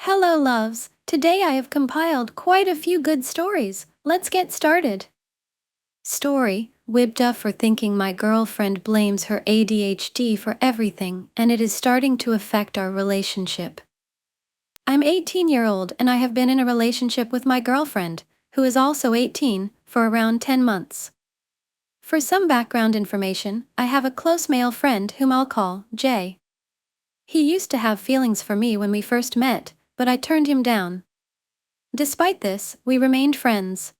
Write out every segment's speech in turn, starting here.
Hello, loves. Today I have compiled quite a few good stories. Let's get started. Story: WIBTA for thinking my girlfriend blames her ADHD for everything, and it is starting to affect our relationship. I'm 18-year-old and I have been in a relationship with my girlfriend, who is also 18, for around 10 months. For some background information, I have a close male friend whom I'll call Jay. He used to have feelings for me when we first met, but I turned him down. Despite this, we remained friends.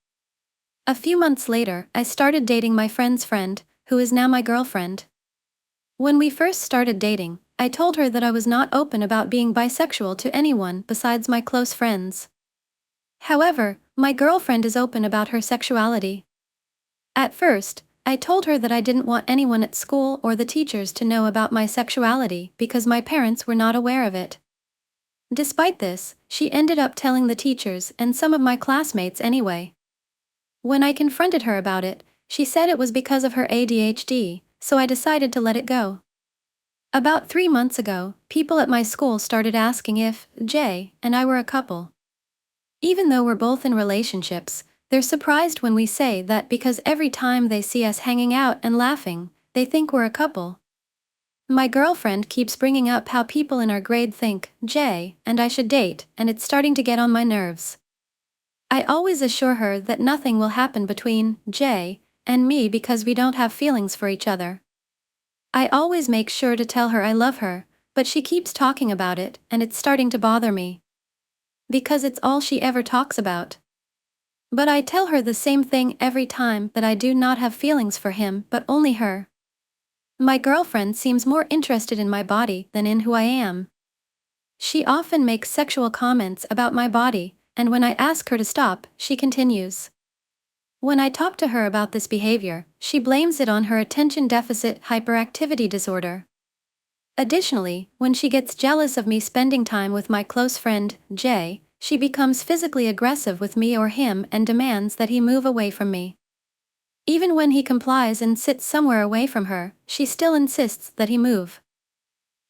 A few months later, I started dating my friend's friend, who is now my girlfriend. When we first started dating, I told her that I was not open about being bisexual to anyone besides my close friends. However, my girlfriend is open about her sexuality. At first, I told her that I didn't want anyone at school or the teachers to know about my sexuality because my parents were not aware of it. Despite this, she ended up telling the teachers and some of my classmates anyway. When I confronted her about it, she said it was because of her ADHD, so I decided to let it go. About 3 months ago, people at my school started asking if Jay and I were a couple. Even though we're both in relationships, they're surprised when we say that because every time they see us hanging out and laughing, they think we're a couple. My girlfriend keeps bringing up how people in our grade think Jay and I should date, and it's starting to get on my nerves. I always assure her that nothing will happen between Jay and me because we don't have feelings for each other. I always make sure to tell her I love her, but she keeps talking about it, and it's starting to bother me. Because it's all she ever talks about. But I tell her the same thing every time, that I do not have feelings for him but only her. My girlfriend seems more interested in my body than in who I am. She often makes sexual comments about my body, and when I ask her to stop, she continues. When I talk to her about this behavior, she blames it on her attention deficit hyperactivity disorder. Additionally, when she gets jealous of me spending time with my close friend, Jay, she becomes physically aggressive with me or him and demands that he move away from me. Even when he complies and sits somewhere away from her, she still insists that he move.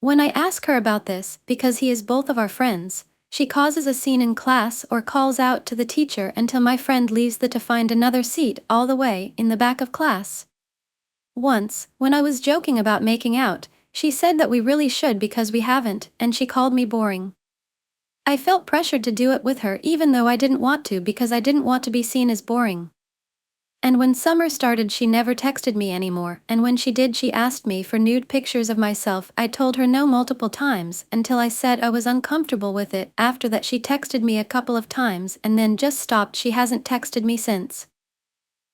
When I ask her about this, because he is both of our friends, she causes a scene in class or calls out to the teacher until my friend leaves to find another seat all the way in the back of class. Once, when I was joking about making out, she said that we really should because we haven't, and she called me boring. I felt pressured to do it with her even though I didn't want to because I didn't want to be seen as boring. And when summer started, she never texted me anymore, and when she did, she asked me for nude pictures of myself. I told her no multiple times until I said I was uncomfortable with it. After that, she texted me a couple of times and then just stopped. She hasn't texted me since.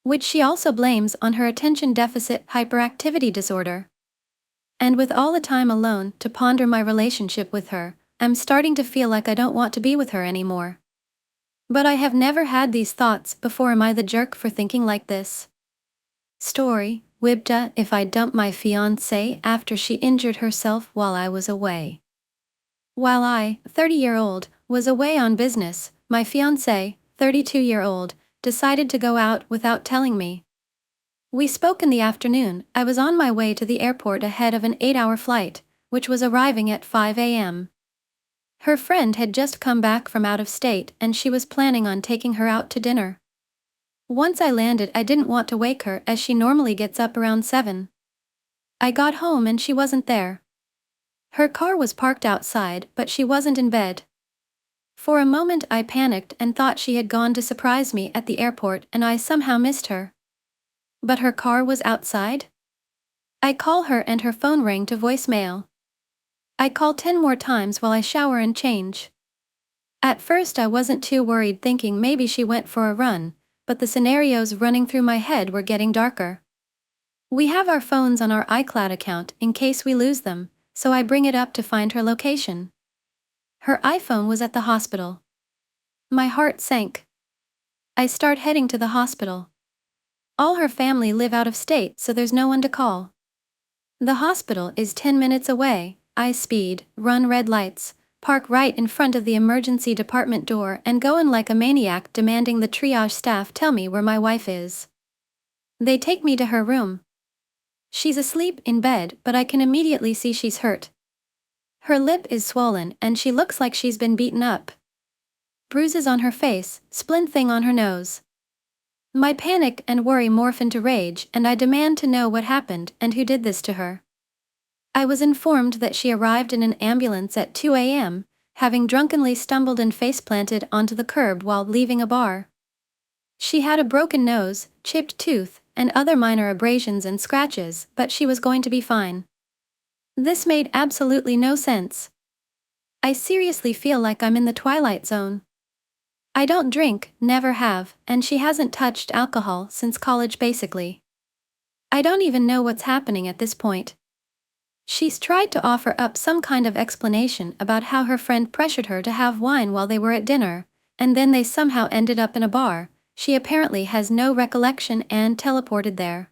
Which she also blames on her attention deficit hyperactivity disorder. And with all the time alone to ponder my relationship with her, I'm starting to feel like I don't want to be with her anymore. But I have never had these thoughts before. Am I the jerk for thinking like this? Story: WIBTA if I dump my fiancé after she injured herself while I was away. While I, 30-year-old, was away on business, my fiancé, 32-year-old, decided to go out without telling me. We spoke in the afternoon. I was on my way to the airport ahead of an 8-hour flight, which was arriving at 5 a.m. Her friend had just come back from out of state and she was planning on taking her out to dinner. Once I landed, I didn't want to wake her as she normally gets up around 7. I got home and she wasn't there. Her car was parked outside, but she wasn't in bed. For a moment I panicked and thought she had gone to surprise me at the airport and I somehow missed her. But her car was outside? I call her and her phone rang to voicemail. I call 10 more times while I shower and change. At first I wasn't too worried, thinking maybe she went for a run, but the scenarios running through my head were getting darker. We have our phones on our iCloud account in case we lose them, so I bring it up to find her location. Her iPhone was at the hospital. My heart sank. I start heading to the hospital. All her family live out of state, so there's no one to call. The hospital is 10 minutes away. I speed, run red lights, park right in front of the emergency department door and go in like a maniac, demanding the triage staff tell me where my wife is. They take me to her room. She's asleep in bed, but I can immediately see she's hurt. Her lip is swollen and she looks like she's been beaten up. Bruises on her face, splint thing on her nose. My panic and worry morph into rage and I demand to know what happened and who did this to her. I was informed that she arrived in an ambulance at 2 a.m., having drunkenly stumbled and face-planted onto the curb while leaving a bar. She had a broken nose, chipped tooth, and other minor abrasions and scratches, but she was going to be fine. This made absolutely no sense. I seriously feel like I'm in the Twilight Zone. I don't drink, never have, and she hasn't touched alcohol since college basically. I don't even know what's happening at this point. She's tried to offer up some kind of explanation about how her friend pressured her to have wine while they were at dinner, and then they somehow ended up in a bar. She apparently has no recollection and teleported there.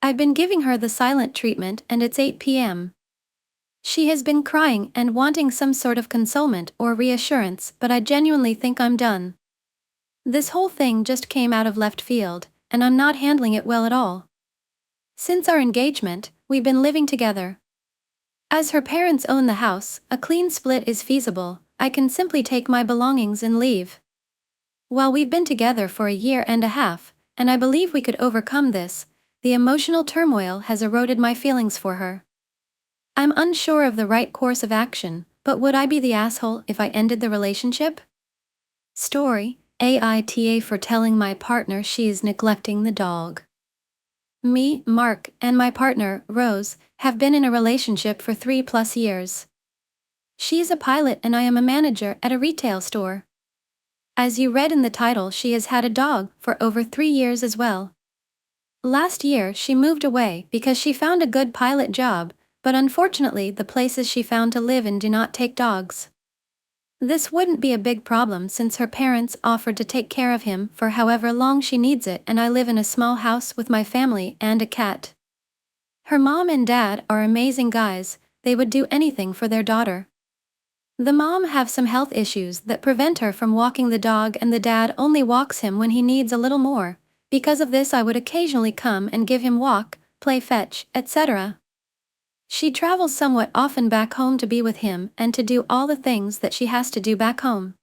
I've been giving her the silent treatment and it's 8 p.m. She has been crying and wanting some sort of consolement or reassurance, but I genuinely think I'm done. This whole thing just came out of left field, and I'm not handling it well at all. Since our engagement, we've been living together. As her parents own the house, a clean split is feasible. I can simply take my belongings and leave. While we've been together for a year and a half, and I believe we could overcome this, the emotional turmoil has eroded my feelings for her. I'm unsure of the right course of action, but would I be the asshole if I ended the relationship? Story: AITA for telling my partner she is neglecting the dog. Me, Mark, and my partner, Rose, have been in a relationship for 3+ years. She's a pilot and I am a manager at a retail store. As you read in the title, she has had a dog for over 3 years as well. Last year she moved away because she found a good pilot job, but unfortunately the places she found to live in do not take dogs. This wouldn't be a big problem since her parents offered to take care of him for however long she needs it, and I live in a small house with my family and a cat. Her mom and dad are amazing guys, they would do anything for their daughter. The mom have some health issues that prevent her from walking the dog and the dad only walks him when he needs a little more. Because of this I would occasionally come and give him walk, play fetch, etc. She travels somewhat often back home to be with him and to do all the things that she has to do back home.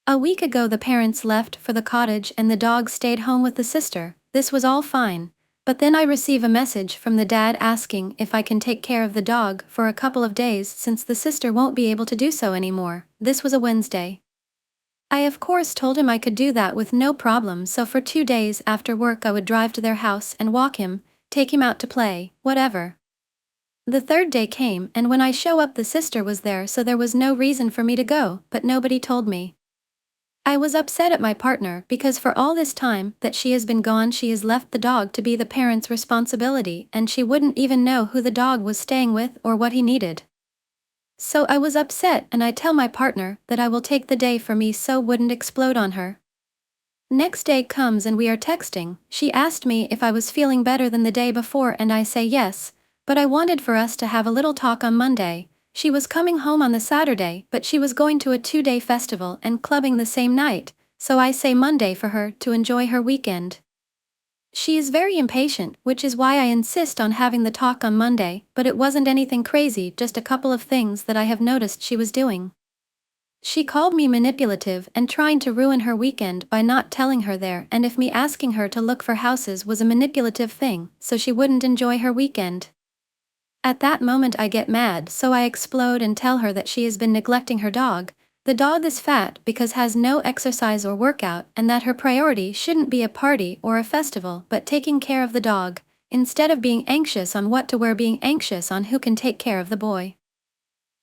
A week ago the parents left for the cottage and the dog stayed home with the sister. This was all fine, but then I receive a message from the dad asking if I can take care of the dog for a couple of days since the sister won't be able to do so anymore. This was a Wednesday. I of course told him I could do that with no problem, so for 2 days after work I would drive to their house and walk him, take him out to play, whatever. The third day came and when I show up the sister was there, so there was no reason for me to go, but nobody told me. I was upset at my partner because for all this time that she has been gone she has left the dog to be the parents' responsibility and she wouldn't even know who the dog was staying with or what he needed. So I was upset and I tell my partner that I will take the day for me so wouldn't explode on her. Next day comes and we are texting. She asked me if I was feeling better than the day before and I say yes, but I wanted for us to have a little talk on Monday. She was coming home on the Saturday, but she was going to a 2-day festival and clubbing the same night, so I say Monday for her to enjoy her weekend. She is very impatient, which is why I insist on having the talk on Monday, but it wasn't anything crazy, just a couple of things that I have noticed she was doing. She called me manipulative and trying to ruin her weekend by not telling her there, and if me asking her to look for houses was a manipulative thing, so she wouldn't enjoy her weekend. At that moment I get mad, so I explode and tell her that she has been neglecting her dog. The dog is fat because has no exercise or workout, and that her priority shouldn't be a party or a festival but taking care of the dog, instead of being anxious on what to wear, being anxious on who can take care of the boy.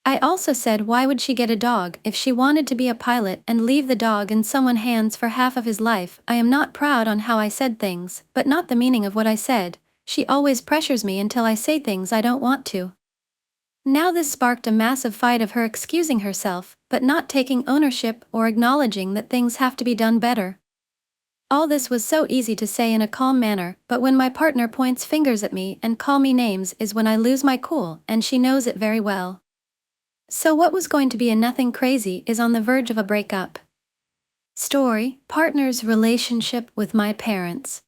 I also said why would she get a dog if she wanted to be a pilot and leave the dog in someone's hands for half of his life. I am not proud on how I said things, but not the meaning of what I said. She always pressures me until I say things I don't want to. Now this sparked a massive fight of her excusing herself, but not taking ownership or acknowledging that things have to be done better. All this was so easy to say in a calm manner, but when my partner points fingers at me and call me names is when I lose my cool, and she knows it very well. So what was going to be a nothing crazy is on the verge of a breakup. Story: partner's relationship with my parents.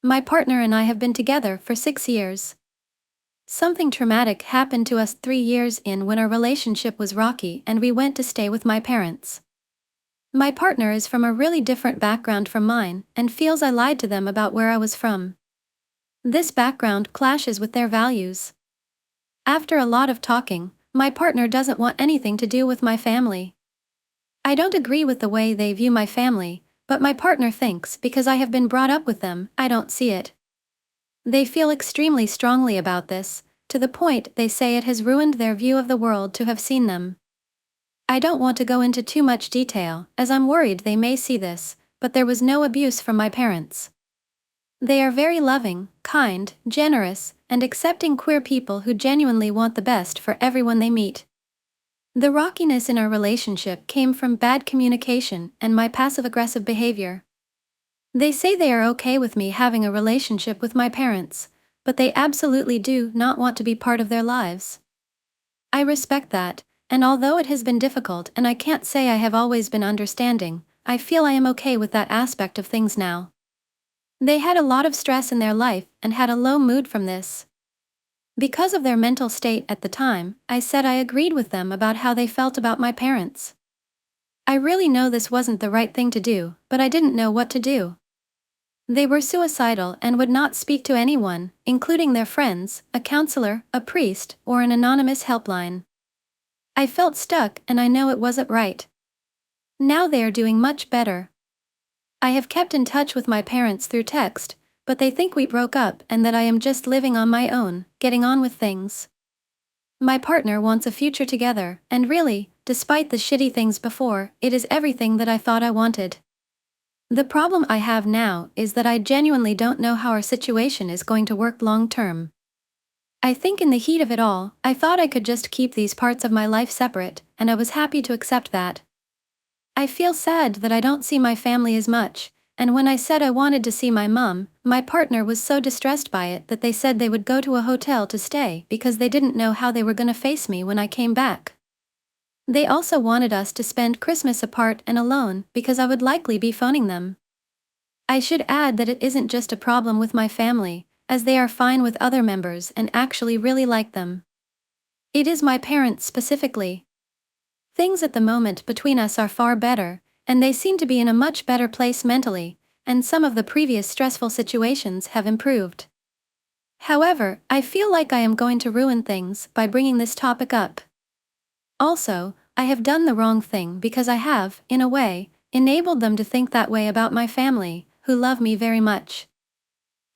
My partner and I have been together for 6 years. Something traumatic happened to us 3 years in when our relationship was rocky and we went to stay with my parents. My partner is from a really different background from mine and feels I lied to them about where I was from. This background clashes with their values. After a lot of talking, my partner doesn't want anything to do with my family. I don't agree with the way they view my family, but my partner thinks because I have been brought up with them, I don't see it. They feel extremely strongly about this, to the point they say it has ruined their view of the world to have seen them. I don't want to go into too much detail, as I'm worried they may see this, but there was no abuse from my parents. They are very loving, kind, generous, and accepting queer people who genuinely want the best for everyone they meet. The rockiness in our relationship came from bad communication and my passive-aggressive behavior. They say they are okay with me having a relationship with my parents, but they absolutely do not want to be part of their lives. I respect that, and although it has been difficult and I can't say I have always been understanding, I feel I am okay with that aspect of things now. They had a lot of stress in their life and had a low mood from this. Because of their mental state at the time, I said I agreed with them about how they felt about my parents. I really know this wasn't the right thing to do, but I didn't know what to do. They were suicidal and would not speak to anyone, including their friends, a counselor, a priest, or an anonymous helpline. I felt stuck and I know it wasn't right. Now they are doing much better. I have kept in touch with my parents through text, but they think we broke up and that I am just living on my own, getting on with things. My partner wants a future together, and really, despite the shitty things before, it is everything that I thought I wanted. The problem I have now is that I genuinely don't know how our situation is going to work long term. I think in the heat of it all, I thought I could just keep these parts of my life separate, and I was happy to accept that. I feel sad that I don't see my family as much, and when I said I wanted to see my mom, my partner was so distressed by it that they said they would go to a hotel to stay because they didn't know how they were going to face me when I came back. They also wanted us to spend Christmas apart and alone because I would likely be phoning them. I should add that it isn't just a problem with my family, as they are fine with other members and actually really like them. It is my parents specifically. Things at the moment between us are far better, and they seem to be in a much better place mentally, and some of the previous stressful situations have improved. However, I feel like I am going to ruin things by bringing this topic up. Also, I have done the wrong thing because I have, in a way, enabled them to think that way about my family, who love me very much.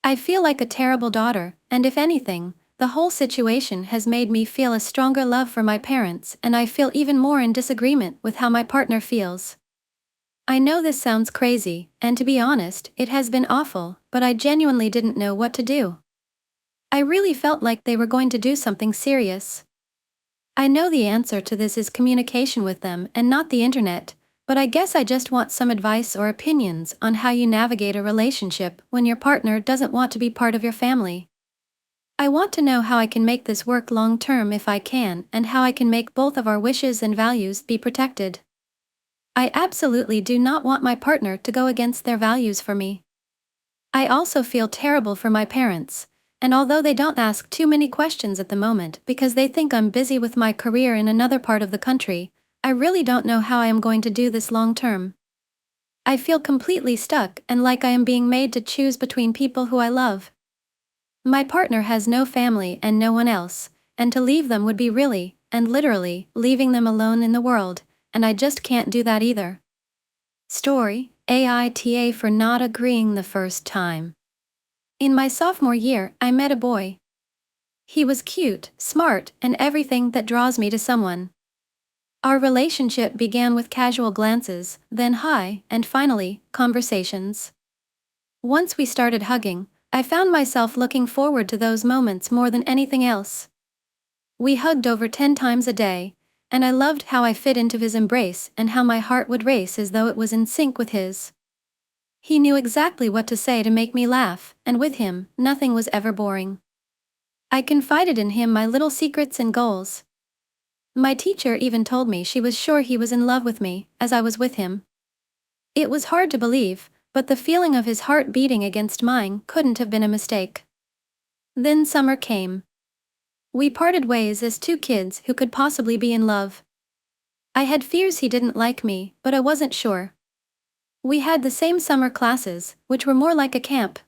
I feel like a terrible daughter, and if anything, the whole situation has made me feel a stronger love for my parents, and I feel even more in disagreement with how my partner feels. I know this sounds crazy, and to be honest, it has been awful, but I genuinely didn't know what to do. I really felt like they were going to do something serious. I know the answer to this is communication with them and not the internet, but I guess I just want some advice or opinions on how you navigate a relationship when your partner doesn't want to be part of your family. I want to know how I can make this work long term if I can, and how I can make both of our wishes and values be protected. I absolutely do not want my partner to go against their values for me. I also feel terrible for my parents, and although they don't ask too many questions at the moment because they think I'm busy with my career in another part of the country, I really don't know how I am going to do this long term. I feel completely stuck and like I am being made to choose between people who I love. My partner has no family and no one else, and to leave them would be really, and literally, leaving them alone in the world, and I just can't do that either. Story, AITA for not agreeing the first time. In my sophomore year, I met a boy. He was cute, smart, and everything that draws me to someone. Our relationship began with casual glances, then hi, and finally, conversations. Once we started hugging, I found myself looking forward to those moments more than anything else. We hugged over 10 times a day, and I loved how I fit into his embrace and how my heart would race as though it was in sync with his. He knew exactly what to say to make me laugh, and with him, nothing was ever boring. I confided in him my little secrets and goals. My teacher even told me she was sure he was in love with me, as I was with him. It was hard to believe, but the feeling of his heart beating against mine couldn't have been a mistake. Then summer came. We parted ways as two kids who could possibly be in love. I had fears he didn't like me, but I wasn't sure. We had the same summer classes, which were more like a camp.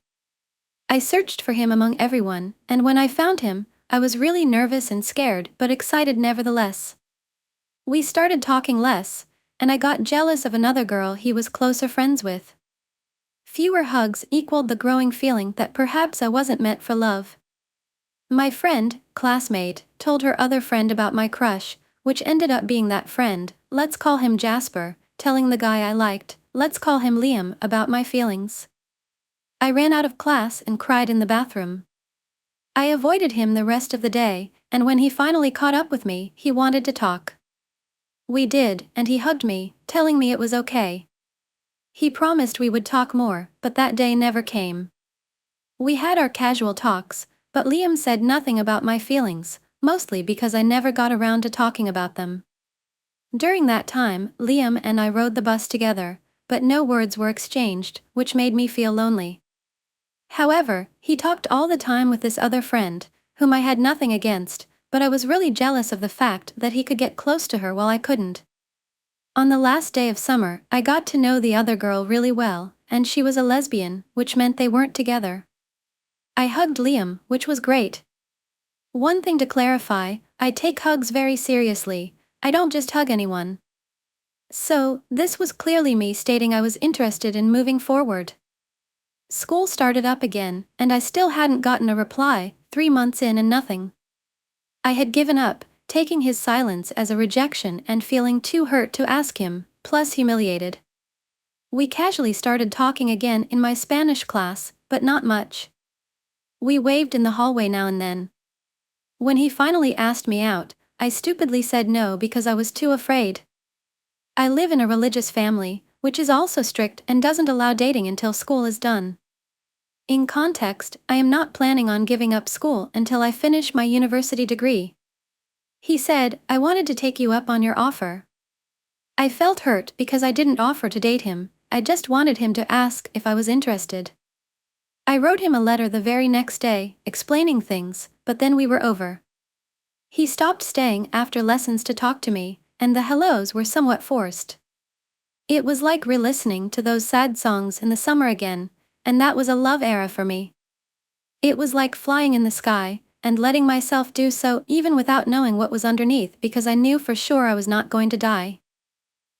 I searched for him among everyone, and when I found him, I was really nervous and scared but excited nevertheless. We started talking less, and I got jealous of another girl he was closer friends with. Fewer hugs equaled the growing feeling that perhaps I wasn't meant for love. My friend, classmate, told her other friend about my crush, which ended up being that friend, let's call him Jasper, telling the guy I liked, let's call him Liam, about my feelings. I ran out of class and cried in the bathroom. I avoided him the rest of the day, and when he finally caught up with me, he wanted to talk. We did, and he hugged me, telling me it was okay. He promised we would talk more, but that day never came. We had our casual talks, but Liam said nothing about my feelings, mostly because I never got around to talking about them. During that time, Liam and I rode the bus together, but no words were exchanged, which made me feel lonely. However, he talked all the time with this other friend, whom I had nothing against, but I was really jealous of the fact that he could get close to her while I couldn't. On the last day of summer, I got to know the other girl really well, and she was a lesbian, which meant they weren't together. I hugged Liam, which was great. One thing to clarify, I take hugs very seriously, I don't just hug anyone. So, this was clearly me stating I was interested in moving forward. School started up again, and I still hadn't gotten a reply, 3 months in and nothing. I had given up, taking his silence as a rejection and feeling too hurt to ask him, plus humiliated. We casually started talking again in my Spanish class, but not much. We waved in the hallway now and then. When he finally asked me out, I stupidly said no because I was too afraid. I live in a religious family, which is also strict and doesn't allow dating until school is done. In context, I am not planning on giving up school until I finish my university degree. He said, I wanted to take you up on your offer. I felt hurt because I didn't offer to date him, I just wanted him to ask if I was interested. I wrote him a letter the very next day, explaining things, but then we were over. He stopped staying after lessons to talk to me, and the hellos were somewhat forced. It was like re-listening to those sad songs in the summer again, and that was a love era for me. It was like flying in the sky, and letting myself do so even without knowing what was underneath because I knew for sure I was not going to die.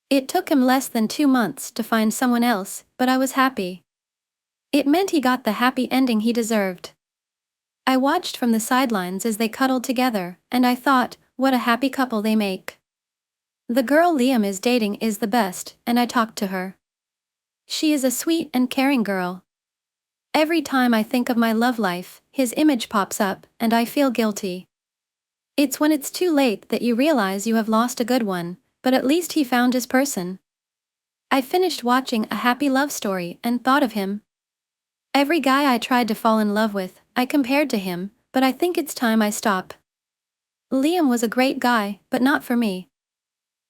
It took him less than 2 months to find someone else, but I was happy. It meant he got the happy ending he deserved. I watched from the sidelines as they cuddled together, and I thought, what a happy couple they make. The girl Liam is dating is the best, and I talked to her. She is a sweet and caring girl. Every time I think of my love life, his image pops up, and I feel guilty. It's when it's too late that you realize you have lost a good one, but at least he found his person. I finished watching a happy love story and thought of him. Every guy I tried to fall in love with, I compared to him, but I think it's time I stop. Liam was a great guy, but not for me.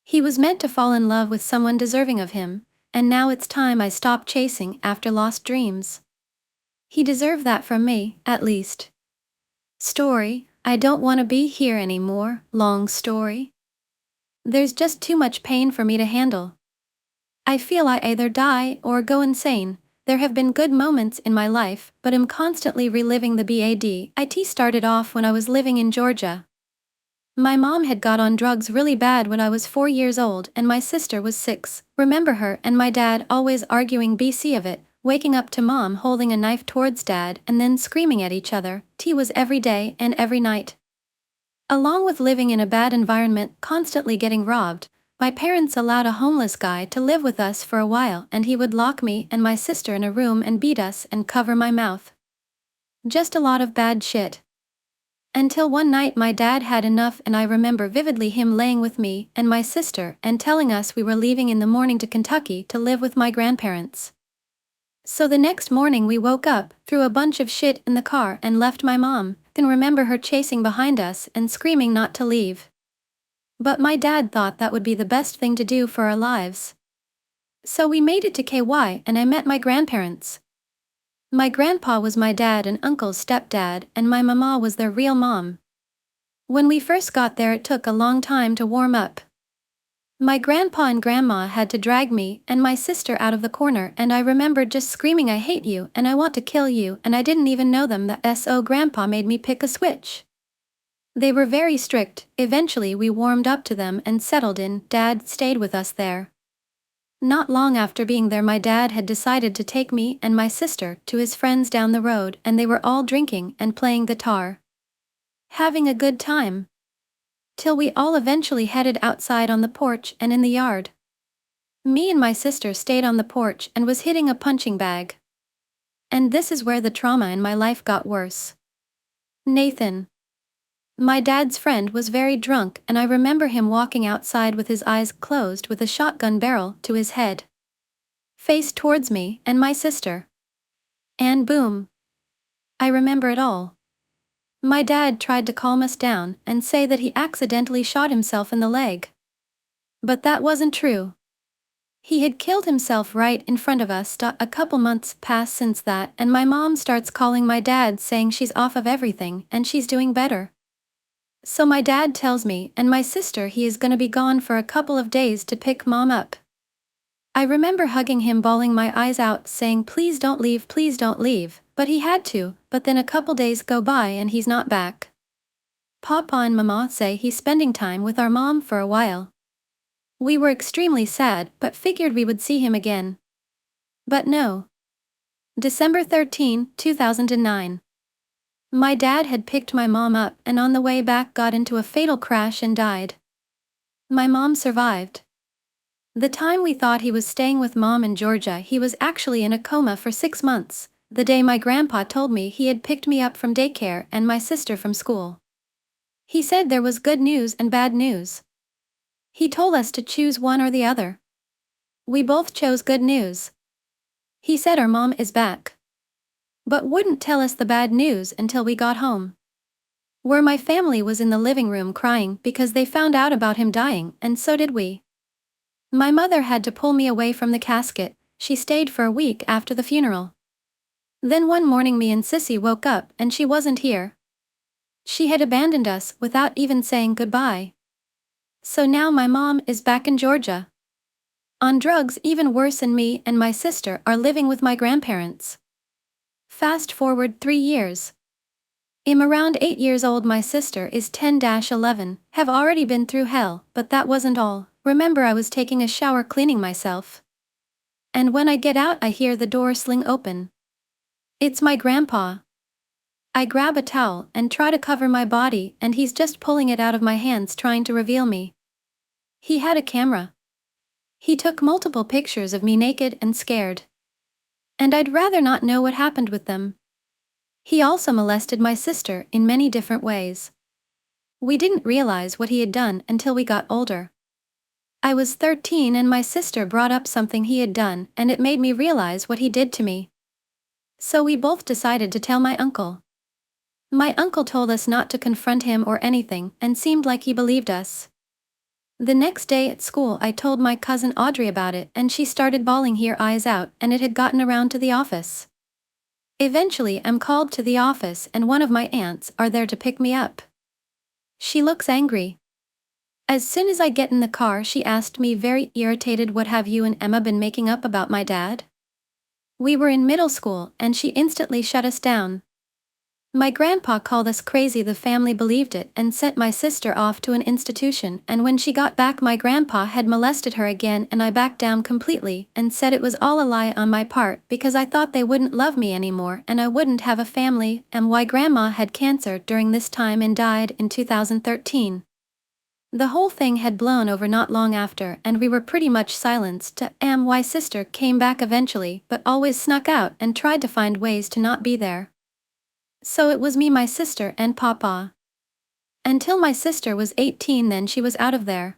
He was meant to fall in love with someone deserving of him, and now it's time I stop chasing after lost dreams. He deserved that from me, at least. Story, I don't want to be here anymore, long story. There's just too much pain for me to handle. I feel I either die or go insane. There have been good moments in my life, but am constantly reliving the ADHD started off when I was living in Georgia. My mom had got on drugs really bad when I was 4 years old and my sister was 6, remember her and my dad always arguing BC of it, waking up to mom holding a knife towards dad and then screaming at each other. Tea was every day and every night. Along with living in a bad environment, constantly getting robbed, my parents allowed a homeless guy to live with us for a while and he would lock me and my sister in a room and beat us and cover my mouth. Just a lot of bad shit. Until one night my dad had enough and I remember vividly him laying with me and my sister and telling us we were leaving in the morning to Kentucky to live with my grandparents. So the next morning we woke up, threw a bunch of shit in the car and left my mom, then remember her chasing behind us and screaming not to leave. But my dad thought that would be the best thing to do for our lives. So we made it to KY and I met my grandparents. My grandpa was my dad and uncle's stepdad and my mama was their real mom. When we first got there, it took a long time to warm up. My grandpa and grandma had to drag me and my sister out of the corner, and I remembered just screaming, "I hate you and I want to kill you," and I didn't even know them. So grandpa made me pick a switch. They were very strict. Eventually we warmed up to them and settled in. Dad stayed with us there. Not long after being there, my dad had decided to take me and my sister to his friends down the road, and they were all drinking and playing guitar, having a good time, till we all eventually headed outside on the porch and in the yard. Me and my sister stayed on the porch and was hitting a punching bag. And this is where the trauma in my life got worse. Nathan, my dad's friend, was very drunk, and I remember him walking outside with his eyes closed with a shotgun barrel to his head, faced towards me and my sister. And boom. I remember it all. My dad tried to calm us down and say that he accidentally shot himself in the leg. But that wasn't true. He had killed himself right in front of us. A couple months pass since that, and my mom starts calling my dad saying she's off of everything and she's doing better. So my dad tells me and my sister he is gonna be gone for a couple of days to pick mom up. I remember hugging him, bawling my eyes out, saying, "Please don't leave," but he had to. But then a couple days go by and he's not back. Papa and Mama say he's spending time with our mom for a while. We were extremely sad, but figured we would see him again. But no. December 13, 2009. My dad had picked my mom up and on the way back got into a fatal crash and died. My mom survived. The time we thought he was staying with mom in Georgia, he was actually in a coma for 6 months, the day my grandpa told me he had picked me up from daycare and my sister from school. He said there was good news and bad news. He told us to choose one or the other. We both chose good news. He said our mom is back, but wouldn't tell us the bad news until we got home, where my family was in the living room crying because they found out about him dying, and so did we. My mother had to pull me away from the casket. She stayed for a week after the funeral. Then one morning me and Sissy woke up and she wasn't here. She had abandoned us without even saying goodbye. So now my mom is back in Georgia, on drugs, even worse, and me and my sister are living with my grandparents. Fast forward 3 years. I'm around 8 years old, my sister is 10-11, have already been through hell, but that wasn't all. Remember, I was taking a shower cleaning myself, and when I get out I hear the door sling open. It's my grandpa. I grab a towel and try to cover my body, and he's just pulling it out of my hands, trying to reveal me. He had a camera. He took multiple pictures of me naked and scared, and I'd rather not know what happened with them. He also molested my sister in many different ways. We didn't realize what he had done until we got older. I was 13 and my sister brought up something he had done, and it made me realize what he did to me. So we both decided to tell my uncle. My uncle told us not to confront him or anything, and seemed like he believed us. The next day at school I told my cousin Audrey about it, and she started bawling her eyes out, and it had gotten around to the office. Eventually I'm called to the office and one of my aunts are there to pick me up. She looks angry. As soon as I get in the car, she asked me, very irritated, "What have you and Emma been making up about my dad?" We were in middle school and she instantly shut us down. My grandpa called us crazy. The family believed it and sent my sister off to an institution, and when she got back my grandpa had molested her again, and I backed down completely and said it was all a lie on my part because I thought they wouldn't love me anymore and I wouldn't have a family, and why grandma had cancer during this time and died in 2013. The whole thing had blown over not long after, and we were pretty much silenced. My sister came back eventually, but always snuck out and tried to find ways to not be there. So it was me, my sister, and Papa. Until my sister was 18, then she was out of there.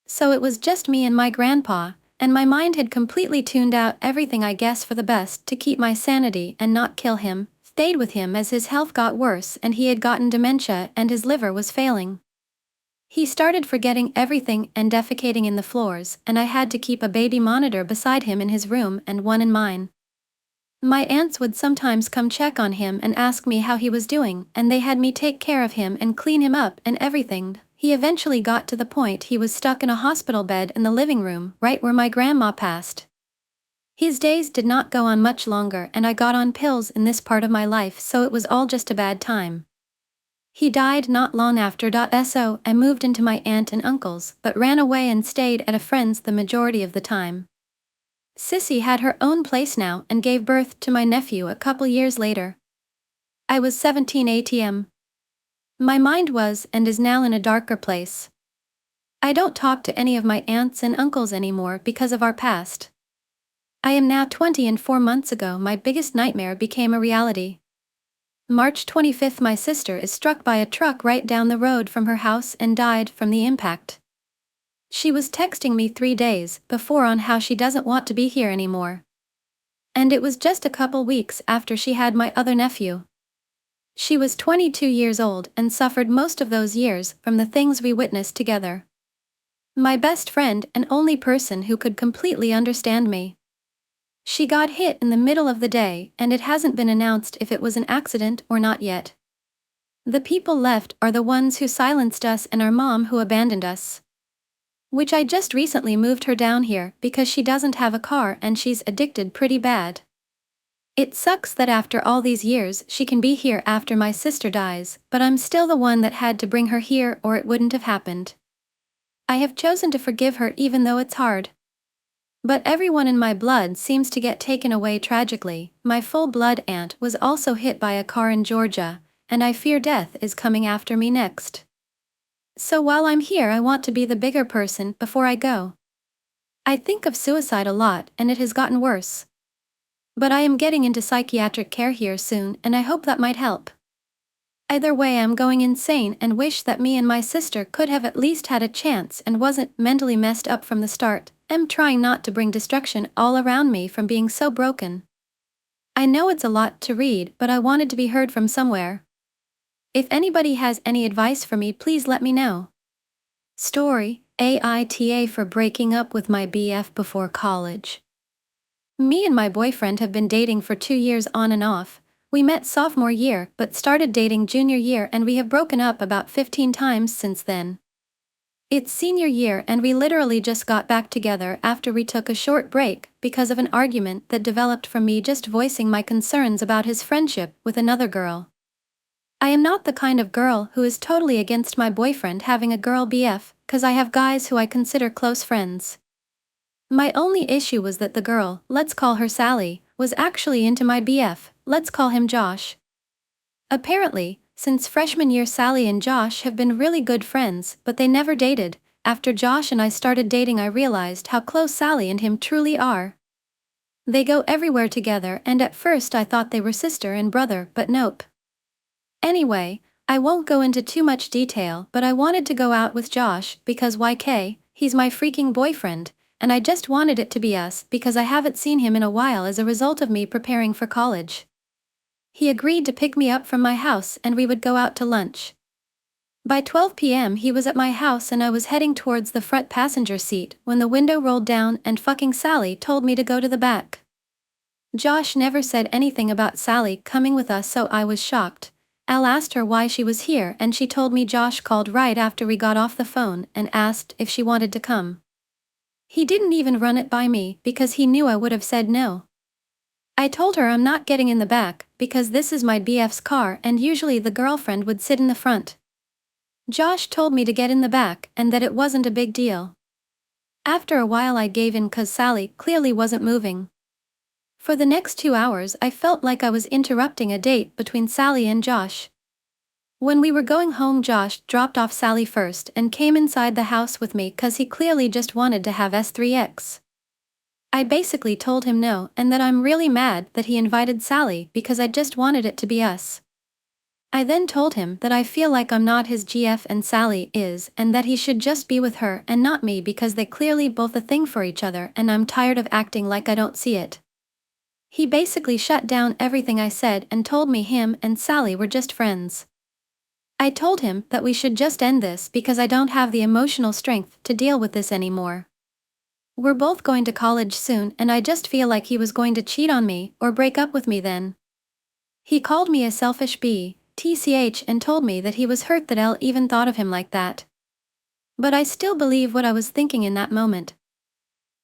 So it was just me and my grandpa, and my mind had completely tuned out everything, I guess for the best, to keep my sanity and not kill him. Stayed with him as his health got worse and he had gotten dementia and his liver was failing. He started forgetting everything and defecating in the floors, and I had to keep a baby monitor beside him in his room and one in mine. My aunts would sometimes come check on him and ask me how he was doing, and they had me take care of him and clean him up and everything. He eventually got to the point he was stuck in a hospital bed in the living room, right where my grandma passed. His days did not go on much longer, and I got on pills in this part of my life, so it was all just a bad time. He died not long after. So I moved into my aunt and uncle's, but ran away and stayed at a friend's the majority of the time. Sissy had her own place now and gave birth to my nephew a couple years later. I was 17 ATM. My mind was and is now in a darker place. I don't talk to any of my aunts and uncles anymore because of our past. I am now 20 and 4 months ago my biggest nightmare became a reality. March 25th my sister is struck by a truck right down the road from her house and died from the impact. She was texting me 3 days before on how she doesn't want to be here anymore. And it was just a couple weeks after she had my other nephew. She was 22 years old and suffered most of those years from the things we witnessed together. My best friend and only person who could completely understand me. She got hit in the middle of the day, and it hasn't been announced if it was an accident or not yet. The people left are the ones who silenced us and our mom who abandoned us. Which I just recently moved her down here because she doesn't have a car and she's addicted pretty bad. It sucks that after all these years she can be here after my sister dies, but I'm still the one that had to bring her here or it wouldn't have happened. I have chosen to forgive her even though it's hard. But everyone in my blood seems to get taken away tragically. My full-blood aunt was also hit by a car in Georgia, and I fear death is coming after me next. So while I'm here I want to be the bigger person before I go. I think of suicide a lot and it has gotten worse. But I am getting into psychiatric care here soon and I hope that might help. Either way I'm going insane and wish that me and my sister could have at least had a chance and wasn't mentally messed up from the start. I'm trying not to bring destruction all around me from being so broken. I know it's a lot to read, but I wanted to be heard from somewhere. If anybody has any advice for me, please let me know. Story: AITA for breaking up with my BF before college. Me and my boyfriend have been dating for 2 years on and off. We met sophomore year but started dating junior year and we have broken up about 15 times since then. It's senior year and we literally just got back together after we took a short break because of an argument that developed from me just voicing my concerns about his friendship with another girl. I am not the kind of girl who is totally against my boyfriend having a girl BF, cause I have guys who I consider close friends. My only issue was that the girl, let's call her Sally, was actually into my BF, let's call him Josh. Apparently, since freshman year Sally and Josh have been really good friends, but they never dated. After Josh and I started dating I realized how close Sally and him truly are. They go everywhere together and at first I thought they were sister and brother, but nope. Anyway, I won't go into too much detail, but I wanted to go out with Josh because YK, he's my freaking boyfriend, and I just wanted it to be us because I haven't seen him in a while as a result of me preparing for college. He agreed to pick me up from my house and we would go out to lunch. By 12 p.m. he was at my house and I was heading towards the front passenger seat when the window rolled down and fucking Sally told me to go to the back. Josh never said anything about Sally coming with us, so I was shocked. Al asked her why she was here and she told me Josh called right after we got off the phone and asked if she wanted to come. He didn't even run it by me because he knew I would have said no. I told her I'm not getting in the back because this is my BF's car and usually the girlfriend would sit in the front. Josh told me to get in the back and that it wasn't a big deal. After a while I gave in cause Sally clearly wasn't moving. For the next 2 hours I felt like I was interrupting a date between Sally and Josh. When we were going home Josh dropped off Sally first and came inside the house with me cause he clearly just wanted to have S3X. I basically told him no and that I'm really mad that he invited Sally because I just wanted it to be us. I then told him that I feel like I'm not his GF and Sally is and that he should just be with her and not me because they clearly both a thing for each other and I'm tired of acting like I don't see it. He basically shut down everything I said and told me him and Sally were just friends. I told him that we should just end this because I don't have the emotional strength to deal with this anymore. We're both going to college soon and I just feel like he was going to cheat on me or break up with me then. He called me a selfish TCH and told me that he was hurt that L even thought of him like that. But I still believe what I was thinking in that moment.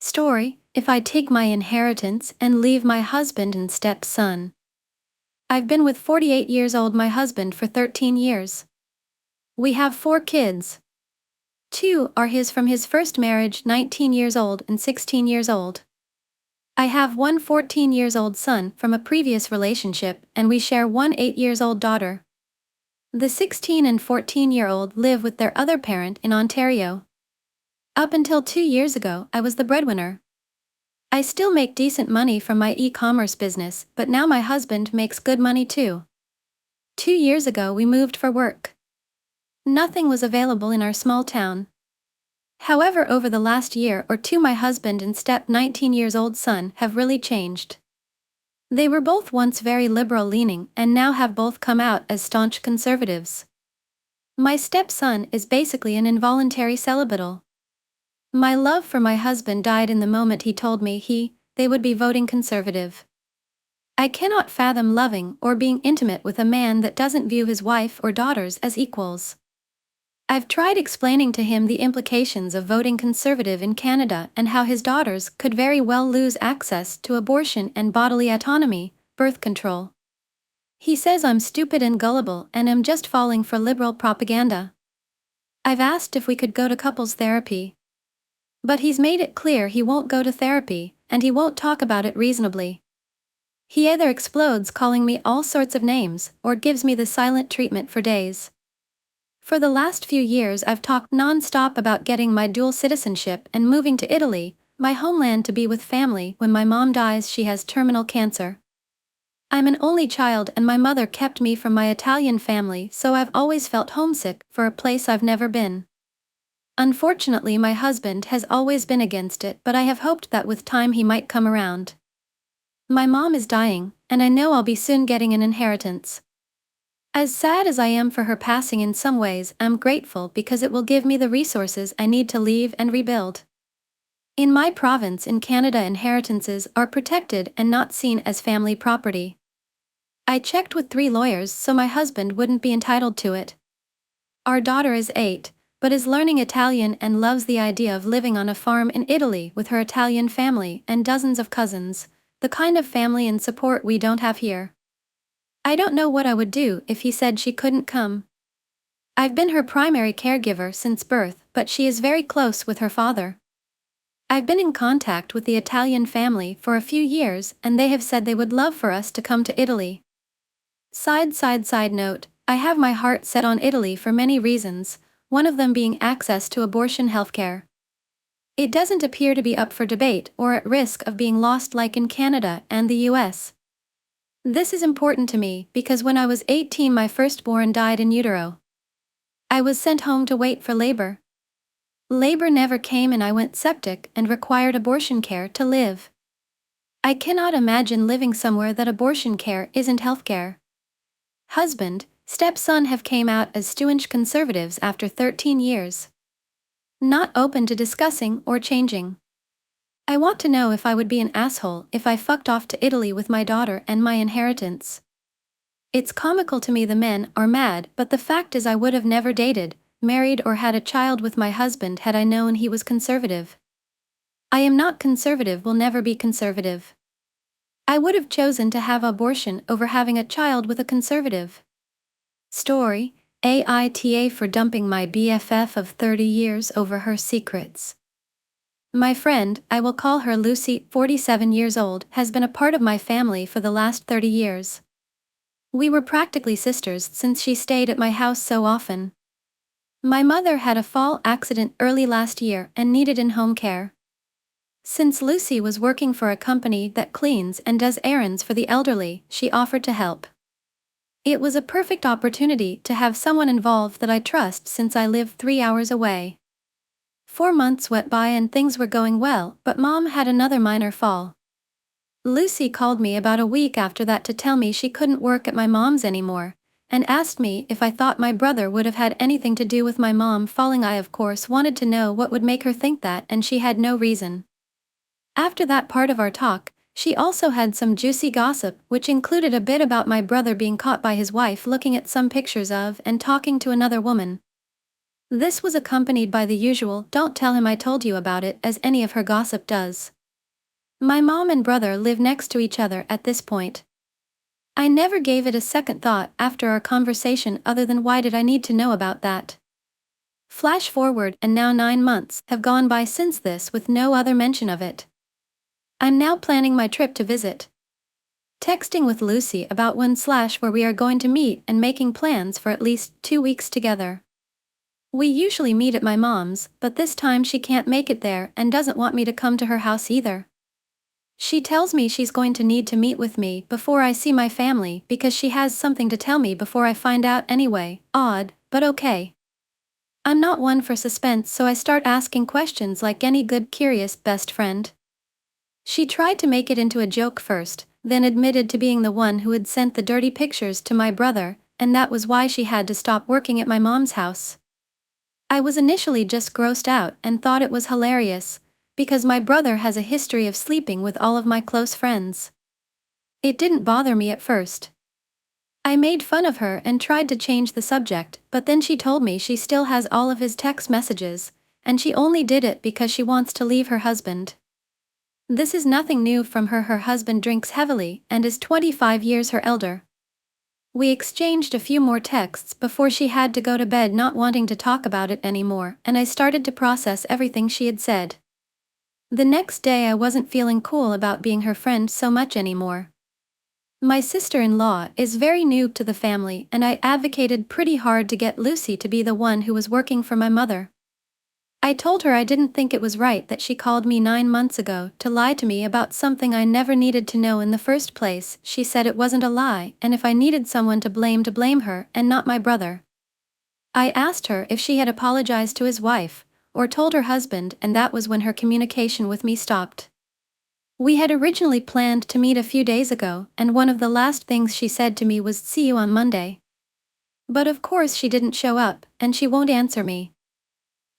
Story, if I take my inheritance and leave my husband and stepson. I've been with 48 years old my husband for 13 years. We have 4 kids. 2 are his from his first marriage, 19 years old and 16 years old. I have one 14 years old son from a previous relationship and we share one 8 years old daughter. The 16 and 14-year-old live with their other parent in Ontario. Up until 2 years ago, I was the breadwinner. I still make decent money from my e-commerce business, but now my husband makes good money too. 2 years ago we moved for work. Nothing was available in our small town. However, over the last year or two my husband and 19 years old son have really changed. They were both once very liberal-leaning and now have both come out as staunch conservatives. My stepson is basically an involuntary celibate. My love for my husband died in the moment he told me they would be voting conservative. I cannot fathom loving or being intimate with a man that doesn't view his wife or daughters as equals. I've tried explaining to him the implications of voting conservative in Canada and how his daughters could very well lose access to abortion and bodily autonomy, birth control. He says I'm stupid and gullible and am just falling for liberal propaganda. I've asked if we could go to couples therapy. But he's made it clear he won't go to therapy, and he won't talk about it reasonably. He either explodes calling me all sorts of names, or gives me the silent treatment for days. For the last few years I've talked non-stop about getting my dual citizenship and moving to Italy, my homeland, to be with family when my mom dies. She has terminal cancer. I'm an only child and my mother kept me from my Italian family, so I've always felt homesick for a place I've never been. Unfortunately, my husband has always been against it, but I have hoped that with time he might come around. My mom is dying, and I know I'll be soon getting an inheritance. As sad as I am for her passing, in some ways I'm grateful because it will give me the resources I need to leave and rebuild. In my province in Canada, inheritances are protected and not seen as family property. I checked with 3 lawyers so my husband wouldn't be entitled to it. Our daughter is 8. But is learning Italian and loves the idea of living on a farm in Italy with her Italian family and dozens of cousins, the kind of family and support we don't have here. I don't know what I would do if he said she couldn't come. I've been her primary caregiver since birth, but she is very close with her father. I've been in contact with the Italian family for a few years and they have said they would love for us to come to Italy. Side note, I have my heart set on Italy for many reasons, one of them being access to abortion healthcare. It doesn't appear to be up for debate or at risk of being lost like in Canada and the US. This is important to me because when I was 18 my firstborn died in utero. I was sent home to wait for labor. Labor never came and I went septic and required abortion care to live. I cannot imagine living somewhere that abortion care isn't healthcare. Husband, stepson have came out as staunch conservatives after 13 years. Not open to discussing or changing. I want to know if I would be an asshole if I fucked off to Italy with my daughter and my inheritance. It's comical to me the men are mad, but the fact is I would have never dated, married or had a child with my husband had I known he was conservative. I am not conservative, will never be conservative. I would have chosen to have abortion over having a child with a conservative. Story, AITA for dumping my BFF of 30 years over her secrets. My friend, I will call her Lucy, 47 years old, has been a part of my family for the last 30 years. We were practically sisters since she stayed at my house so often. My mother had a fall accident early last year and needed in-home care. Since Lucy was working for a company that cleans and does errands for the elderly, she offered to help. It was a perfect opportunity to have someone involved that I trust since I live 3 hours away. 4 months went by and things were going well, but Mom had another minor fall. Lucy called me about a week after that to tell me she couldn't work at my mom's anymore, and asked me if I thought my brother would have had anything to do with my mom falling. I of course wanted to know what would make her think that, and she had no reason. After that part of our talk, she also had some juicy gossip, which included a bit about my brother being caught by his wife looking at some pictures of and talking to another woman. This was accompanied by the usual "don't tell him I told you about it" as any of her gossip does. My mom and brother live next to each other at this point. I never gave it a second thought after our conversation other than why did I need to know about that? Flash forward and now 9 months have gone by since this with no other mention of it. I'm now planning my trip to visit. Texting with Lucy about when/where we are going to meet and making plans for at least 2 weeks together. We usually meet at my mom's, but this time she can't make it there and doesn't want me to come to her house either. She tells me she's going to need to meet with me before I see my family because she has something to tell me before I find out anyway. Odd, but okay. I'm not one for suspense, so I start asking questions like any good curious best friend. She tried to make it into a joke first, then admitted to being the one who had sent the dirty pictures to my brother, and that was why she had to stop working at my mom's house. I was initially just grossed out and thought it was hilarious, because my brother has a history of sleeping with all of my close friends. It didn't bother me at first. I made fun of her and tried to change the subject, but then she told me she still has all of his text messages, and she only did it because she wants to leave her husband. This is nothing new from her. Her husband drinks heavily and is 25 years her elder. We exchanged a few more texts before she had to go to bed, not wanting to talk about it anymore, and I started to process everything she had said. The next day I wasn't feeling cool about being her friend so much anymore. My sister-in-law is very new to the family, and I advocated pretty hard to get Lucy to be the one who was working for my mother. I told her I didn't think it was right that she called me 9 months ago to lie to me about something I never needed to know in the first place. She said it wasn't a lie, and if I needed someone to blame her and not my brother. I asked her if she had apologized to his wife, or told her husband, and that was when her communication with me stopped. We had originally planned to meet a few days ago, and one of the last things she said to me was "see you on Monday." But of course she didn't show up, and she won't answer me.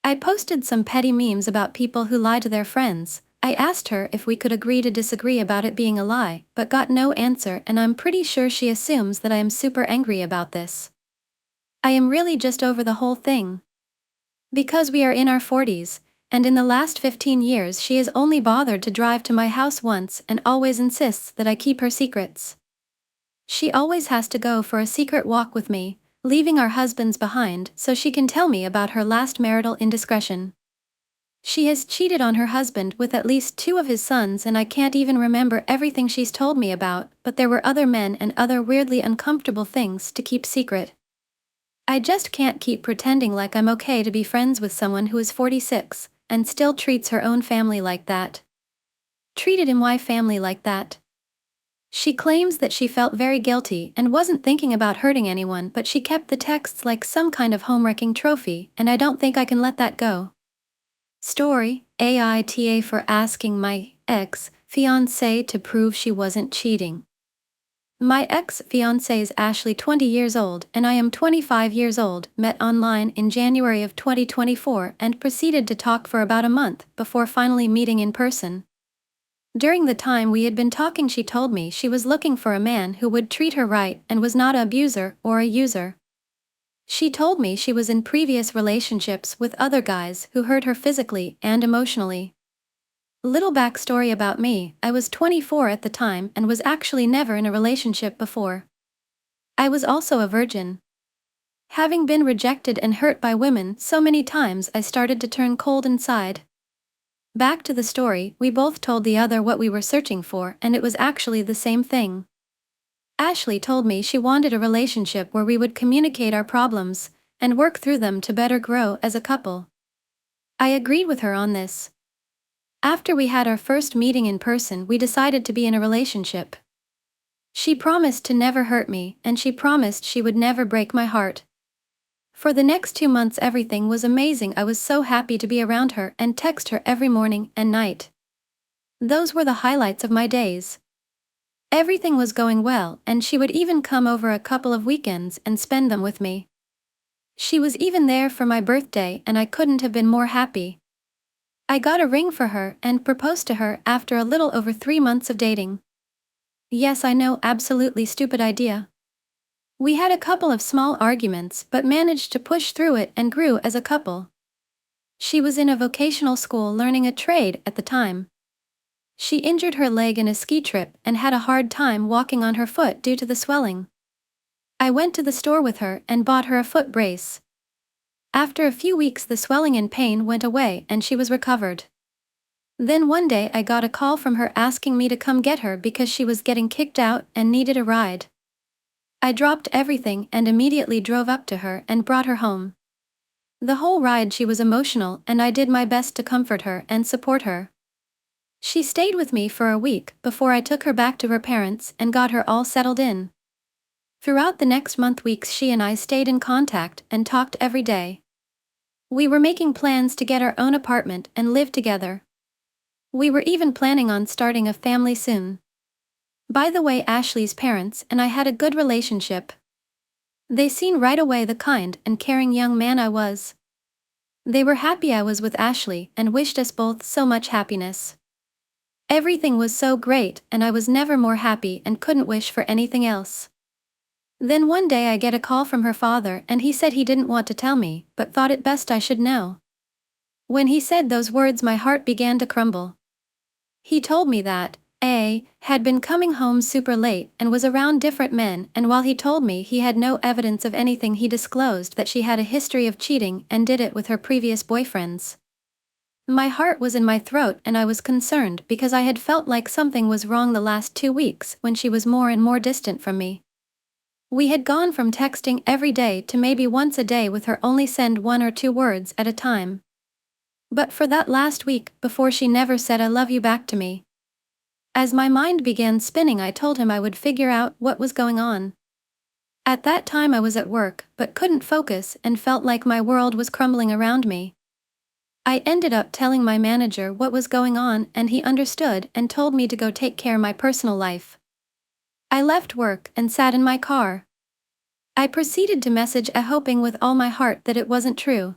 I posted some petty memes about people who lie to their friends. I asked her if we could agree to disagree about it being a lie, but got no answer, and I'm pretty sure she assumes that I am super angry about this. I am really just over the whole thing. Because we are in our 40s, and in the last 15 years she has only bothered to drive to my house once and always insists that I keep her secrets. She always has to go for a secret walk with me, leaving our husbands behind so she can tell me about her last marital indiscretion. She has cheated on her husband with at least 2 of his sons, and I can't even remember everything she's told me about, but there were other men and other weirdly uncomfortable things to keep secret. I just can't keep pretending like I'm okay to be friends with someone who is 46, and still treats her own family like that. Treated my family like that. She claims that she felt very guilty and wasn't thinking about hurting anyone, but she kept the texts like some kind of home-wrecking trophy, and I don't think I can let that go. Story: AITA for asking my ex-fiancé to prove she wasn't cheating. My ex-fiancé is Ashley, 20 years old, and I am 25 years old, met online in January of 2024 and proceeded to talk for about a month before finally meeting in person. During the time we had been talking, she told me she was looking for a man who would treat her right and was not an abuser or a user. She told me she was in previous relationships with other guys who hurt her physically and emotionally. Little backstory about me: I was 24 at the time and was actually never in a relationship before. I was also a virgin. Having been rejected and hurt by women so many times, I started to turn cold inside. Back to the story, we both told the other what we were searching for, and it was actually the same thing. Ashley told me she wanted a relationship where we would communicate our problems and work through them to better grow as a couple. I agreed with her on this. After we had our first meeting in person, we decided to be in a relationship. She promised to never hurt me, and she promised she would never break my heart. For the next 2 months everything was amazing. I was so happy to be around her and text her every morning and night. Those were the highlights of my days. Everything was going well, and she would even come over a couple of weekends and spend them with me. She was even there for my birthday, and I couldn't have been more happy. I got a ring for her and proposed to her after a little over 3 months of dating. Yes, I know, absolutely stupid idea. We had a couple of small arguments but managed to push through it and grew as a couple. She was in a vocational school learning a trade at the time. She injured her leg in a ski trip and had a hard time walking on her foot due to the swelling. I went to the store with her and bought her a foot brace. After a few weeks, the swelling and pain went away and she was recovered. Then one day I got a call from her asking me to come get her because she was getting kicked out and needed a ride. I dropped everything and immediately drove up to her and brought her home. The whole ride she was emotional and I did my best to comfort her and support her. She stayed with me for a week before I took her back to her parents and got her all settled in. Throughout the next weeks she and I stayed in contact and talked every day. We were making plans to get our own apartment and live together. We were even planning on starting a family soon. By the way, Ashley's parents and I had a good relationship. They seen right away the kind and caring young man I was. They were happy I was with Ashley and wished us both so much happiness. Everything was so great and I was never more happy and couldn't wish for anything else. Then one day I get a call from her father and he said he didn't want to tell me but thought it best I should know. When he said those words my heart began to crumble. He told me that A had been coming home super late and was around different men, and while he told me he had no evidence of anything, he disclosed that she had a history of cheating and did it with her previous boyfriends. My heart was in my throat and I was concerned because I had felt like something was wrong the last 2 weeks when she was more and more distant from me. We had gone from texting every day to maybe once a day with her only send 1 or 2 words at a time. But for that last week before she never said I love you back to me. As my mind began spinning, I told him I would figure out what was going on. At that time I was at work but couldn't focus and felt like my world was crumbling around me. I ended up telling my manager what was going on and he understood and told me to go take care of my personal life. I left work and sat in my car. I proceeded to message A, hoping with all my heart that it wasn't true.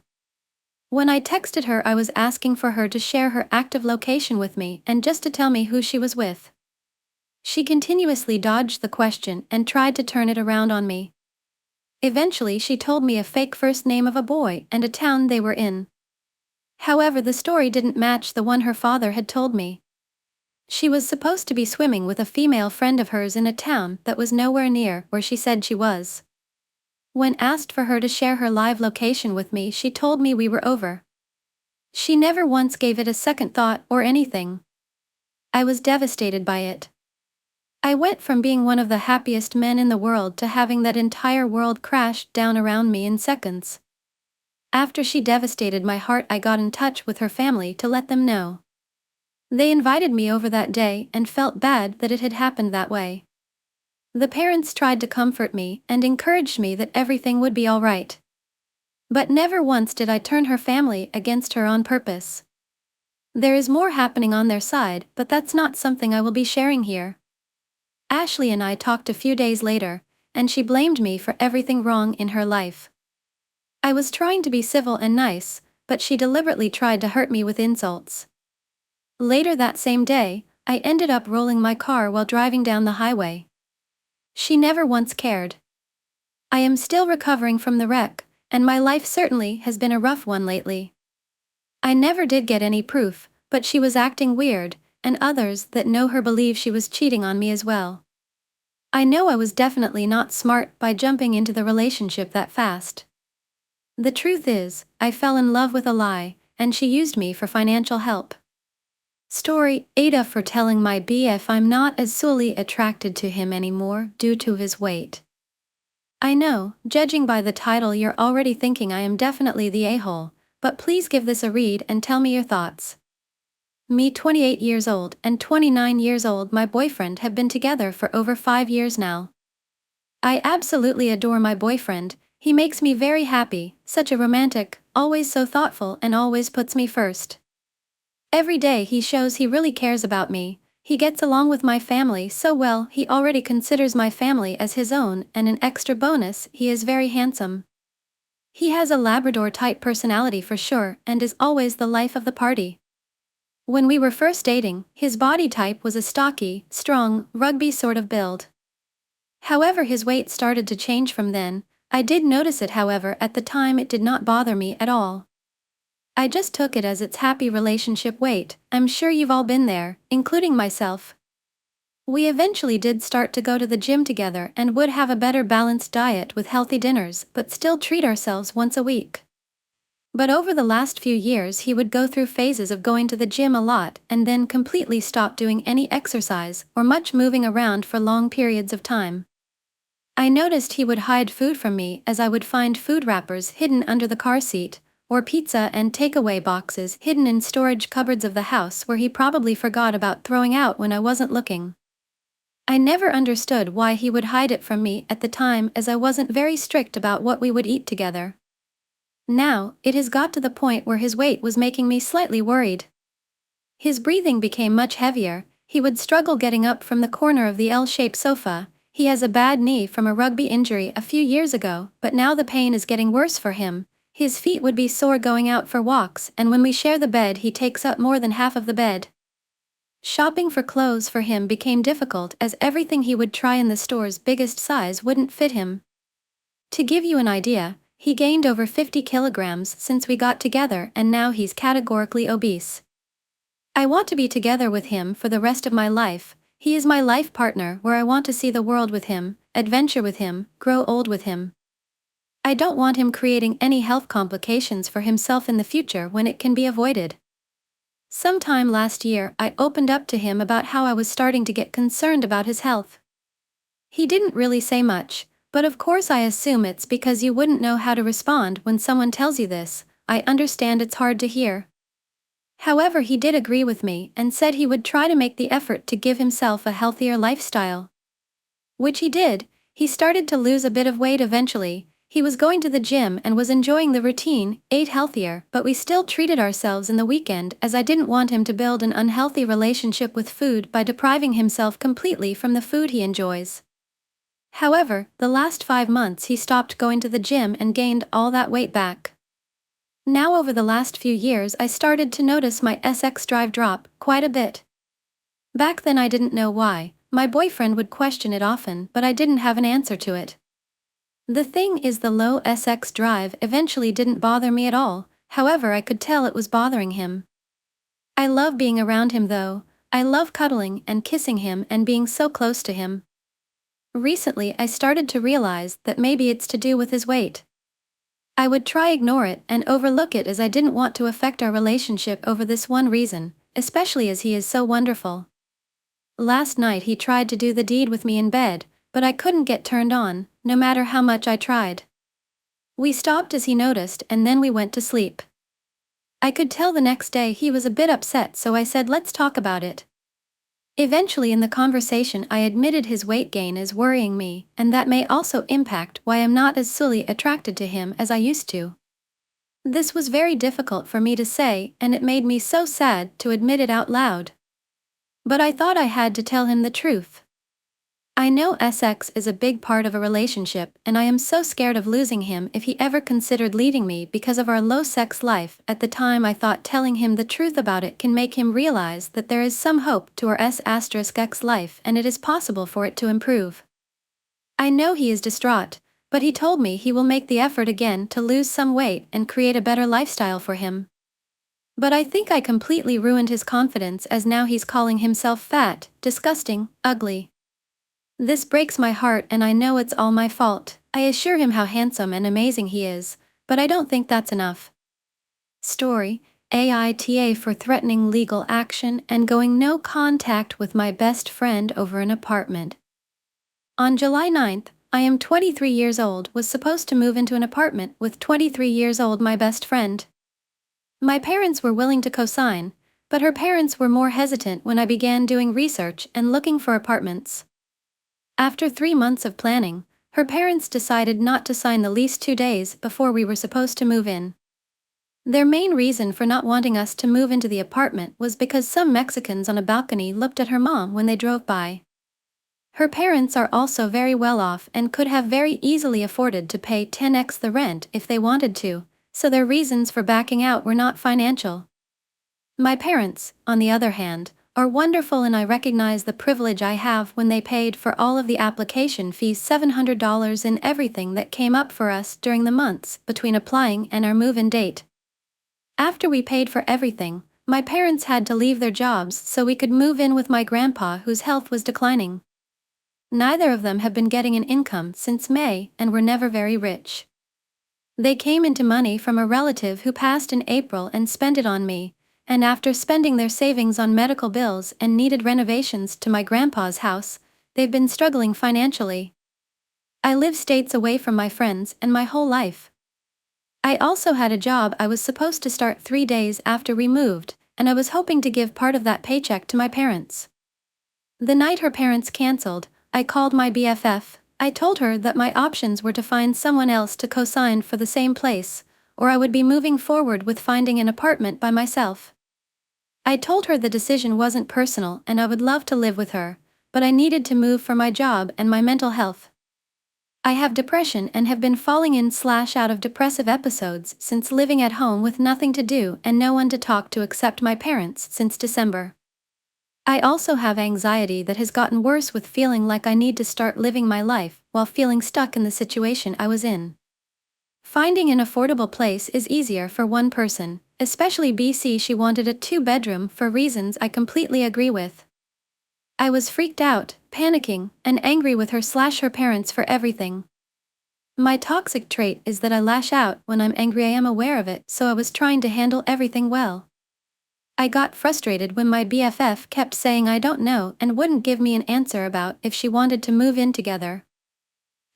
When I texted her, I was asking for her to share her active location with me and just to tell me who she was with. She continuously dodged the question and tried to turn it around on me. Eventually she told me a fake first name of a boy and a town they were in. However, the story didn't match the one her father had told me. She was supposed to be swimming with a female friend of hers in a town that was nowhere near where she said she was. When asked for her to share her live location with me, she told me we were over. She never once gave it a second thought or anything. I was devastated by it. I went from being one of the happiest men in the world to having that entire world crash down around me in seconds. After she devastated my heart, I got in touch with her family to let them know. They invited me over that day and felt bad that it had happened that way. The parents tried to comfort me and encouraged me that everything would be all right. But never once did I turn her family against her on purpose. There is more happening on their side, but that's not something I will be sharing here. Ashley and I talked a few days later, and she blamed me for everything wrong in her life. I was trying to be civil and nice, but she deliberately tried to hurt me with insults. Later that same day, I ended up rolling my car while driving down the highway. She never once cared. I am still recovering from the wreck, and my life certainly has been a rough one lately. I never did get any proof, but she was acting weird, and others that know her believe she was cheating on me as well. I know I was definitely not smart by jumping into the relationship that fast. The truth is, I fell in love with a lie, and she used me for financial help. Story: AITA for telling my BF I'm not as solely attracted to him anymore due to his weight. I know, judging by the title you're already thinking I am definitely the a-hole, but please give this a read and tell me your thoughts. Me, 28 years old and 29 years old, my boyfriend have been together for over 5 years now. I absolutely adore my boyfriend, he makes me very happy, such a romantic, always so thoughtful and always puts me first. Every day he shows he really cares about me. He gets along with my family so well, he already considers my family as his own, and an extra bonus, he is very handsome. He has a Labrador-type personality for sure and is always the life of the party. When we were first dating, his body type was a stocky, strong, rugby sort of build. However, his weight started to change from then. I did notice it, however, at the time it did not bother me at all. I just took it as its happy relationship weight. I'm sure you've all been there, including myself. We eventually did start to go to the gym together and would have a better balanced diet with healthy dinners, but still treat ourselves once a week. But over the last few years he would go through phases of going to the gym a lot and then completely stop doing any exercise or much moving around for long periods of time. I noticed he would hide food from me, as I would find food wrappers hidden under the car seat, or pizza and takeaway boxes hidden in storage cupboards of the house where he probably forgot about throwing out when I wasn't looking. I never understood why he would hide it from me at the time, as I wasn't very strict about what we would eat together. Now, it has got to the point where his weight was making me slightly worried. His breathing became much heavier, he would struggle getting up from the corner of the L-shaped sofa. He has a bad knee from a rugby injury a few years ago, but now the pain is getting worse for him. His feet would be sore going out for walks, and when we share the bed he takes up more than half of the bed. Shopping for clothes for him became difficult, as everything he would try in the store's biggest size wouldn't fit him. To give you an idea, he gained over 50 kilograms since we got together, and now he's categorically obese. I want to be together with him for the rest of my life. He is my life partner where I want to see the world with him, adventure with him, grow old with him. I don't want him creating any health complications for himself in the future when it can be avoided. Sometime last year I opened up to him about how I was starting to get concerned about his health. He didn't really say much, but of course I assume it's because you wouldn't know how to respond when someone tells you this. I understand it's hard to hear. However, he did agree with me and said he would try to make the effort to give himself a healthier lifestyle. Which he did. He started to lose a bit of weight eventually. He was going to the gym and was enjoying the routine, ate healthier, but we still treated ourselves in the weekend, as I didn't want him to build an unhealthy relationship with food by depriving himself completely from the food he enjoys. However, the last 5 months he stopped going to the gym and gained all that weight back. Now over the last few years I started to notice my sex drive drop quite a bit. Back then I didn't know why. My boyfriend would question it often, but I didn't have an answer to it. The thing is, the low sex drive eventually didn't bother me at all, however I could tell it was bothering him. I love being around him though. I love cuddling and kissing him and being so close to him. Recently I started to realize that maybe it's to do with his weight. I would try ignore it and overlook it, as I didn't want to affect our relationship over this one reason, especially as he is so wonderful. Last night he tried to do the deed with me in bed, but I couldn't get turned on, no matter how much I tried. We stopped as he noticed, and then we went to sleep. I could tell the next day he was a bit upset, so I said let's talk about it. Eventually in the conversation I admitted his weight gain is worrying me, and that may also impact why I'm not as solely attracted to him as I used to. This was very difficult for me to say, and it made me so sad to admit it out loud. But I thought I had to tell him the truth. I know sex is a big part of a relationship, and I am so scared of losing him if he ever considered leaving me because of our low sex life. At the time I thought telling him the truth about it can make him realize that there is some hope to our *X life and it is possible for it to improve. I know he is distraught, but he told me he will make the effort again to lose some weight and create a better lifestyle for him. But I think I completely ruined his confidence, as now he's calling himself fat, disgusting, ugly. This breaks my heart, and I know it's all my fault. I assure him how handsome and amazing he is, but I don't think that's enough. Story: AITA for threatening legal action and going no contact with my best friend over an apartment. On July 9th, I am 23 years old, was supposed to move into an apartment with 23 years old my best friend. My parents were willing to co-sign, but her parents were more hesitant when I began doing research and looking for apartments. After 3 months of planning, her parents decided not to sign the lease 2 days before we were supposed to move in. Their main reason for not wanting us to move into the apartment was because some Mexicans on a balcony looked at her mom when they drove by. Her parents are also very well off and could have very easily afforded to pay 10x the rent if they wanted to, so their reasons for backing out were not financial. My parents, on the other hand, are wonderful, and I recognize the privilege I have when they paid for all of the application fees, $700 in everything that came up for us during the months between applying and our move-in date. After we paid for everything, my parents had to leave their jobs so we could move in with my grandpa, whose health was declining. Neither of them have been getting an income since May and were never very rich. They came into money from a relative who passed in April and spent it on me, and after spending their savings on medical bills and needed renovations to my grandpa's house, they've been struggling financially. I live states away from my friends and my whole life. I also had a job I was supposed to start 3 days after we moved, and I was hoping to give part of that paycheck to my parents. The night her parents canceled, I called my BFF. I told her that my options were to find someone else to co-sign for the same place, or I would be moving forward with finding an apartment by myself. I told her the decision wasn't personal and I would love to live with her, but I needed to move for my job and my mental health. I have depression and have been falling in/out of depressive episodes since living at home with nothing to do and no one to talk to except my parents since December. I also have anxiety that has gotten worse with feeling like I need to start living my life while feeling stuck in the situation I was in. Finding an affordable place is easier for one person, especially BC. She wanted a 2-bedroom for reasons I completely agree with. I was freaked out, panicking, and angry with her/her parents for everything. My toxic trait is that I lash out when I'm angry. I am aware of it, so I was trying to handle everything well. I got frustrated when my BFF kept saying I don't know and wouldn't give me an answer about if she wanted to move in together.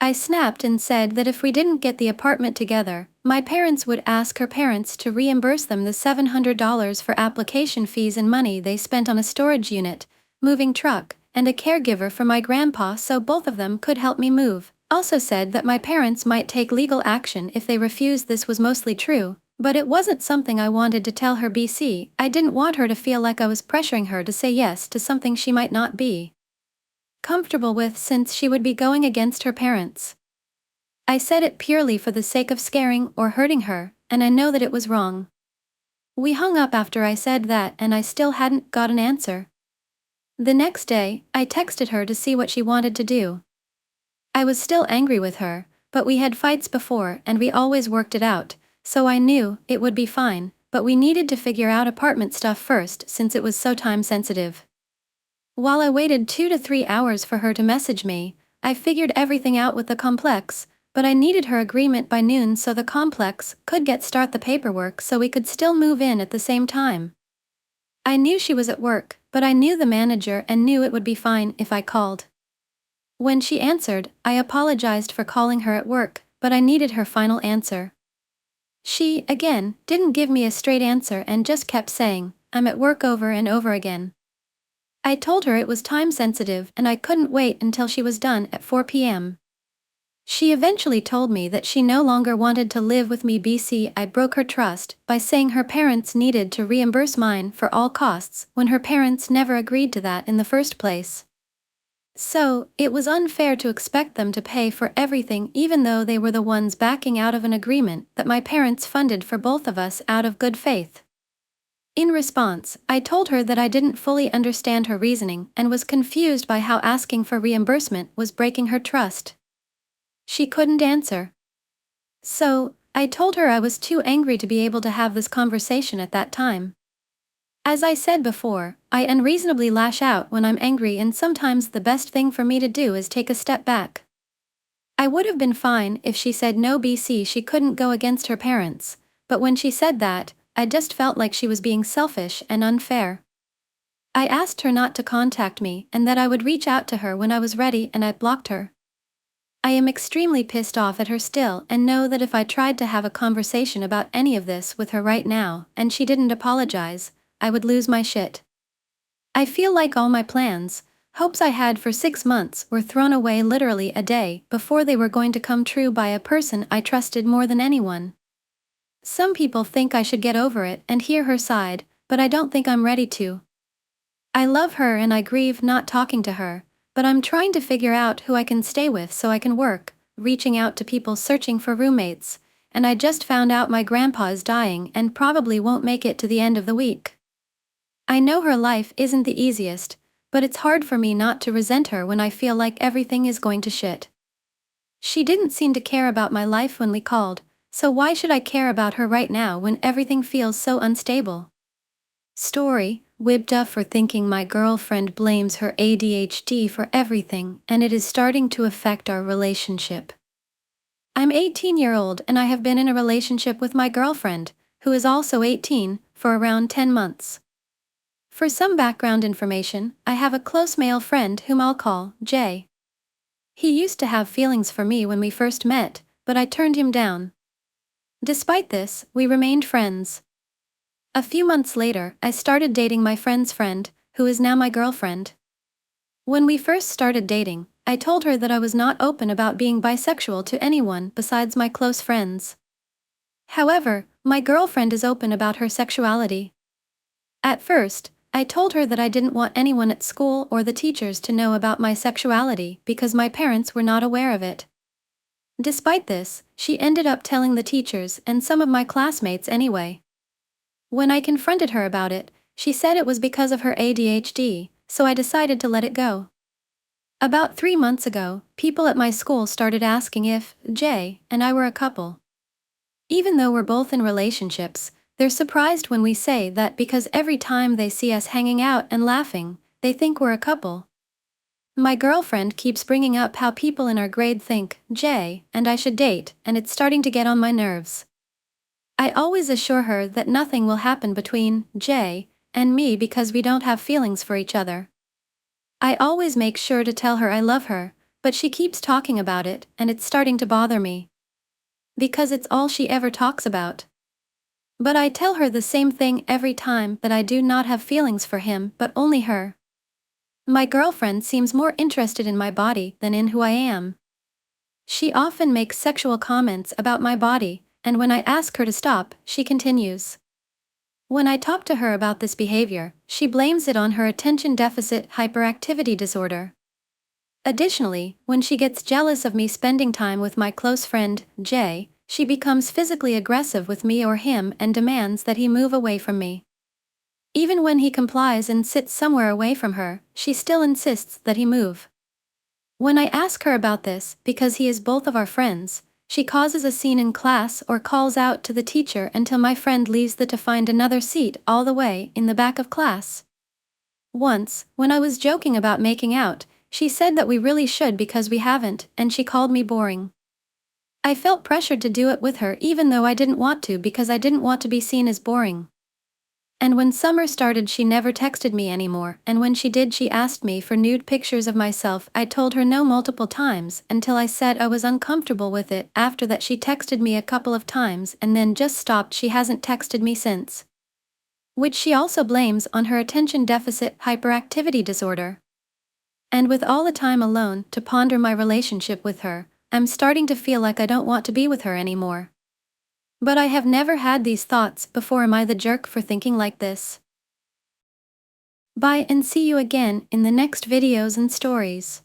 I snapped and said that if we didn't get the apartment together, my parents would ask her parents to reimburse them the $700 for application fees and money they spent on a storage unit, moving truck, and a caregiver for my grandpa so both of them could help me move. Also said that my parents might take legal action if they refused. This was mostly true, but it wasn't something I wanted to tell her. BC. I didn't want her to feel like I was pressuring her to say yes to something she might not be comfortable with since she would be going against her parents. I said it purely for the sake of scaring or hurting her, and I know that it was wrong. We hung up after I said that and I still hadn't got an answer. The next day, I texted her to see what she wanted to do. I was still angry with her, but we had fights before and we always worked it out, so I knew it would be fine, but we needed to figure out apartment stuff first since it was so time sensitive. While I waited 2 to 3 hours for her to message me, I figured everything out with the complex, but I needed her agreement by noon so the complex could start the paperwork so we could still move in at the same time. I knew she was at work, but I knew the manager and knew it would be fine if I called. When she answered, I apologized for calling her at work, but I needed her final answer. She, again, didn't give me a straight answer and just kept saying, "I'm at work," over and over again. I told her it was time sensitive and I couldn't wait until she was done at 4 p.m. She eventually told me that she no longer wanted to live with me. BC. I broke her trust by saying her parents needed to reimburse mine for all costs when her parents never agreed to that in the first place. So, it was unfair to expect them to pay for everything even though they were the ones backing out of an agreement that my parents funded for both of us out of good faith. In response, I told her that I didn't fully understand her reasoning and was confused by how asking for reimbursement was breaking her trust. She couldn't answer. So, I told her I was too angry to be able to have this conversation at that time. As I said before, I unreasonably lash out when I'm angry, and sometimes the best thing for me to do is take a step back. I would have been fine if she said no. BC. She couldn't go against her parents, but when she said that, I just felt like she was being selfish and unfair. I asked her not to contact me and that I would reach out to her when I was ready, and I blocked her. I am extremely pissed off at her still and know that if I tried to have a conversation about any of this with her right now and she didn't apologize, I would lose my shit. I feel like all my plans, hopes I had for 6 months were thrown away literally a day before they were going to come true by a person I trusted more than anyone. Some people think I should get over it and hear her side, but I don't think I'm ready to. I love her and I grieve not talking to her, but I'm trying to figure out who I can stay with so I can work, reaching out to people searching for roommates, and I just found out my grandpa is dying and probably won't make it to the end of the week. I know her life isn't the easiest, but it's hard for me not to resent her when I feel like everything is going to shit. She didn't seem to care about my life when we called, so why should I care about her right now when everything feels so unstable? Story, WIBTA for thinking my girlfriend blames her ADHD for everything and it is starting to affect our relationship. I'm 18-year-old and I have been in a relationship with my girlfriend, who is also 18, for around 10 months. For some background information, I have a close male friend whom I'll call Jay. He used to have feelings for me when we first met, but I turned him down. Despite this, we remained friends. A few months later, I started dating my friend's friend, who is now my girlfriend. When we first started dating, I told her that I was not open about being bisexual to anyone besides my close friends. However, my girlfriend is open about her sexuality. At first, I told her that I didn't want anyone at school or the teachers to know about my sexuality because my parents were not aware of it. Despite this, she ended up telling the teachers and some of my classmates anyway. When I confronted her about it, she said it was because of her ADHD, so I decided to let it go. About 3 months ago, people at my school started asking if Jay and I were a couple. Even though we're both in relationships, they're surprised when we say that because every time they see us hanging out and laughing, they think we're a couple. My girlfriend keeps bringing up how people in our grade think Jay and I should date, and it's starting to get on my nerves. I always assure her that nothing will happen between Jay and me because we don't have feelings for each other. I always make sure to tell her I love her, but she keeps talking about it and it's starting to bother me. Because it's all she ever talks about. But I tell her the same thing every time, that I do not have feelings for him but only her. My girlfriend seems more interested in my body than in who I am. She often makes sexual comments about my body, and when I ask her to stop, she continues. When I talk to her about this behavior, she blames it on her attention deficit hyperactivity disorder. Additionally, when she gets jealous of me spending time with my close friend, Jay, she becomes physically aggressive with me or him and demands that he move away from me. Even when he complies and sits somewhere away from her, she still insists that he move. When I ask her about this, because he is both of our friends, she causes a scene in class or calls out to the teacher until my friend leaves to find another seat all the way in the back of class. Once, when I was joking about making out, she said that we really should because we haven't, and she called me boring. I felt pressured to do it with her even though I didn't want to because I didn't want to be seen as boring. And when summer started she never texted me anymore, and when she did she asked me for nude pictures of myself. I told her no multiple times until I said I was uncomfortable with it. After that she texted me a couple of times and then just stopped. She hasn't texted me since. Which she also blames on her attention deficit hyperactivity disorder. And with all the time alone to ponder my relationship with her, I'm starting to feel like I don't want to be with her anymore. But I have never had these thoughts before. Am I the jerk for thinking like this? Bye and see you again in the next videos and stories.